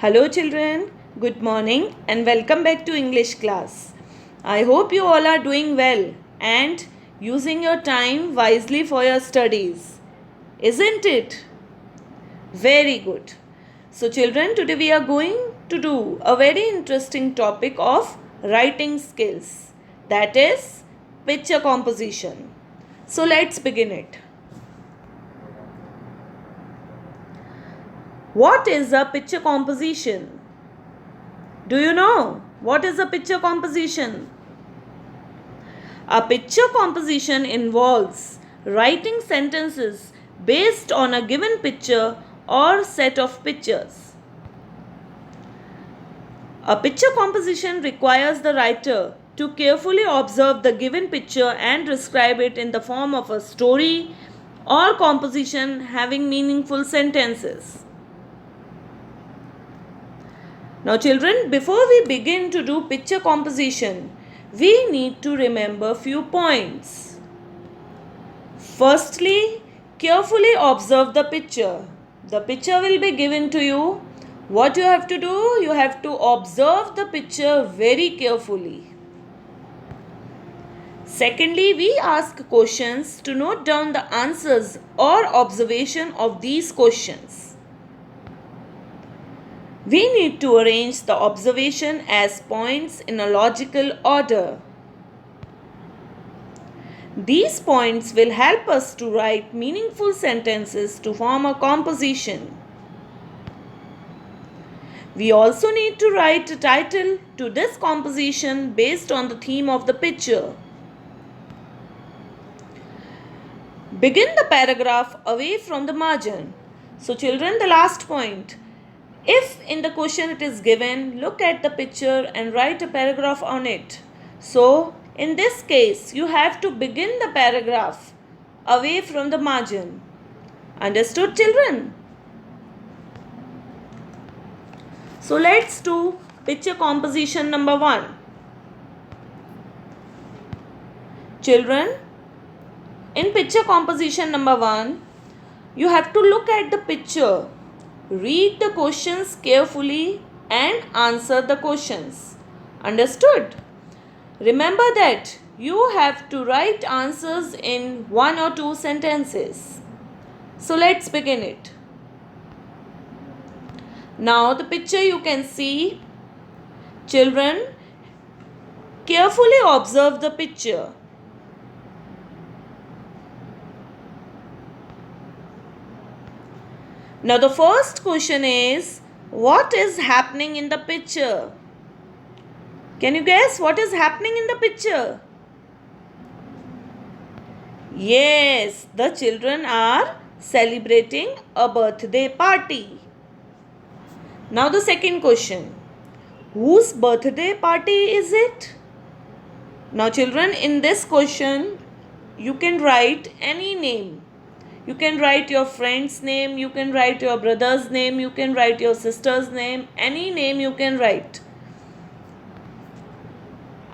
Hello children, good morning and welcome back to English class. I hope you all are doing well and using your time wisely for your studies. Isn't it? Very good. So children, today we are going to do a very interesting topic of writing skills. That is picture composition. So let's begin it. What is a picture composition? Do you know what is a picture composition? A picture composition involves writing sentences based on a given picture or set of pictures. A picture composition requires the writer to carefully observe the given picture and describe it in the form of a story or composition having meaningful sentences. Now children, before we begin to do picture composition, we need to remember few points. Firstly, carefully observe the picture. The picture will be given to you. What you have to do? You have to observe the picture very carefully. Secondly, we ask questions to note down the answers or observation of these questions. We need to arrange the observation as points in a logical order. These points will help us to write meaningful sentences to form a composition. We also need to write a title to this composition based on the theme of the picture. Begin the paragraph away from the margin. So children, the last point. If in the question it is given, look at the picture and write a paragraph on it. So, in this case, you have to begin the paragraph away from the margin. Understood, children? So, let's do picture composition number 1. Children, in picture composition number 1, you have to look at the picture. Read the questions carefully and answer the questions. Understood? Remember that you have to write answers in 1 or 2 sentences. So let's begin it. Now the picture you can see. Children, carefully observe the picture. Now the first question is, what is happening in the picture? Can you guess what is happening in the picture? Yes, the children are celebrating a birthday party. Now the second question, whose birthday party is it? Now children, in this question, you can write any name. You can write your friend's name, you can write your brother's name, you can write your sister's name, any name you can write.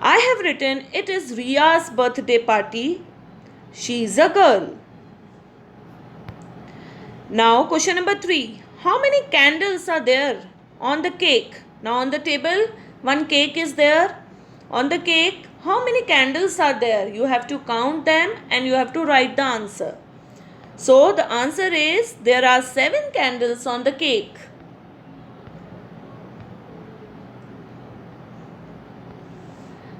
I have written, it is Riya's birthday party. She is a girl. Now question number 3. How many candles are there on the cake? Now on the table, one cake is there. On the cake, how many candles are there? You have to count them and you have to write the answer. So the answer is there are 7 candles on the cake.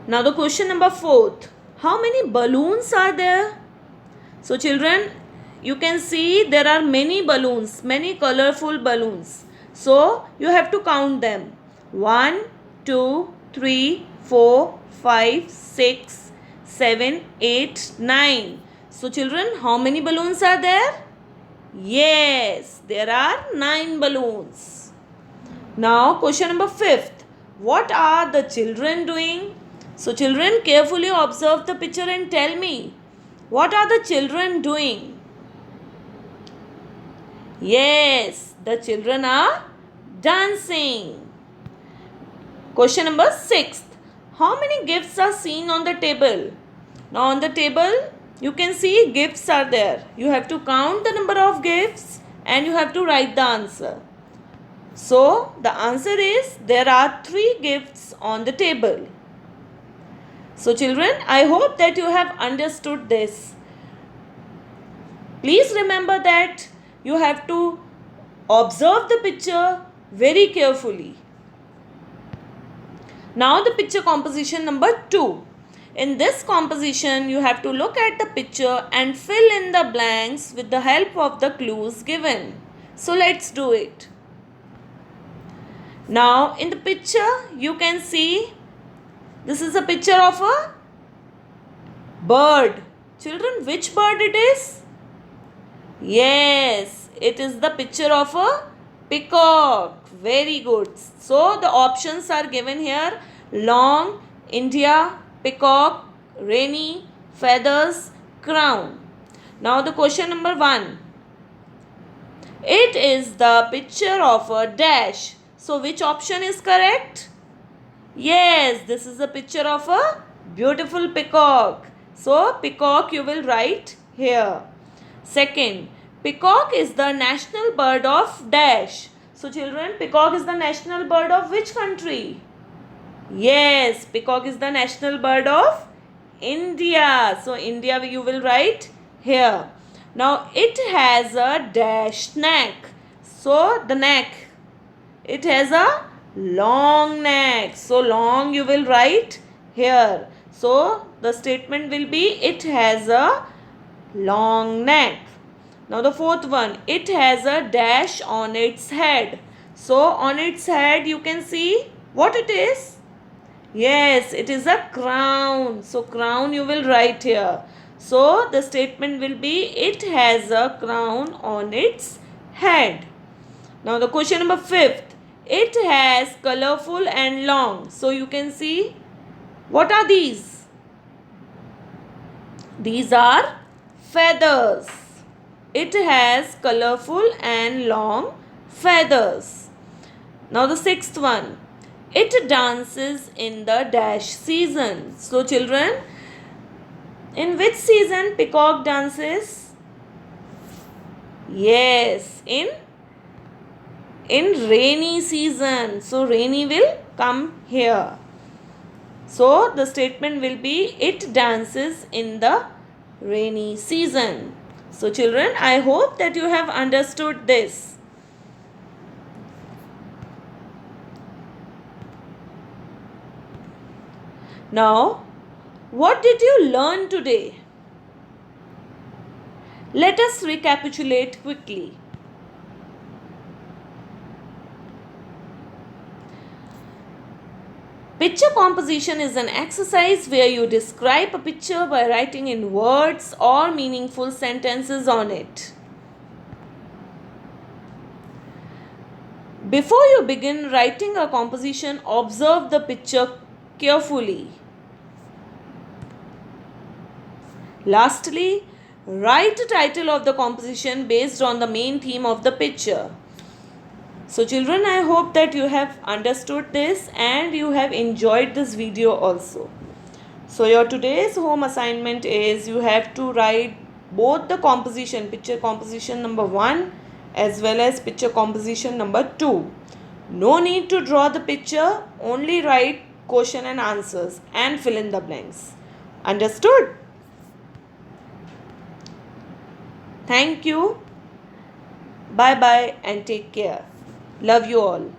Now the question number 4. How many balloons are there? So children, you can see there are many balloons, many colorful balloons. So you have to count them. 1, 2, 3, 4, 5, 6, 7, 8, 9. So children, how many balloons are there? Yes, there are 9 balloons. Now question number 5. What are the children doing? So children, carefully observe the picture and tell me, what are the children doing? Yes, the children are dancing. Question number 6. How many gifts are seen on the table? Now on the table, you can see gifts are there. You have to count the number of gifts and you have to write the answer. So the answer is there are 3 gifts on the table. So children, I hope that you have understood this. Please remember that you have to observe the picture very carefully. Now the picture composition number 2. In this composition, you have to look at the picture and fill in the blanks with the help of the clues given. So let's do it. Now in the picture, you can see this is a picture of a bird. Children, which bird it is? Yes, it is the picture of a peacock. Very good. So the options are given here: long, India, peacock, rainy, feathers, crown. Now the question number 1. It is the picture of a dash. So which option is correct? Yes, this is a picture of a beautiful peacock. So peacock you will write here. Second, peacock is the national bird of dash. So children, peacock is the national bird of which country? Yes, peacock is the national bird of India. So India you will write here. Now it has a dash neck. So the neck, it has a long neck. So long you will write here. So the statement will be it has a long neck. Now the fourth one, it has a dash on its head. So on its head you can see what it is. Yes, it is a crown. So crown you will write here. So the statement will be it has a crown on its head. Now the question number 5th. It has colorful and long. So you can see what are these? These are feathers. It has colorful and long feathers. Now the 6th one. It dances in the dash season. So children, in which season peacock dances? Yes, in rainy season. So rainy will come here. So the statement will be it dances in the rainy season. So children, I hope that you have understood this. Now, what did you learn today? Let us recapitulate quickly. Picture composition is an exercise where you describe a picture by writing in words or meaningful sentences on it. Before you begin writing a composition, observe the picture carefully. Lastly, write the title of the composition based on the main theme of the picture. So children, I hope that you have understood this and you have enjoyed this video also. So your today's home assignment is you have to write both the composition, picture composition number 1 as well as picture composition number 2. No need to draw the picture, only write question and answers and fill in the blanks. Understood? Thank you. Bye bye and take care. Love you all.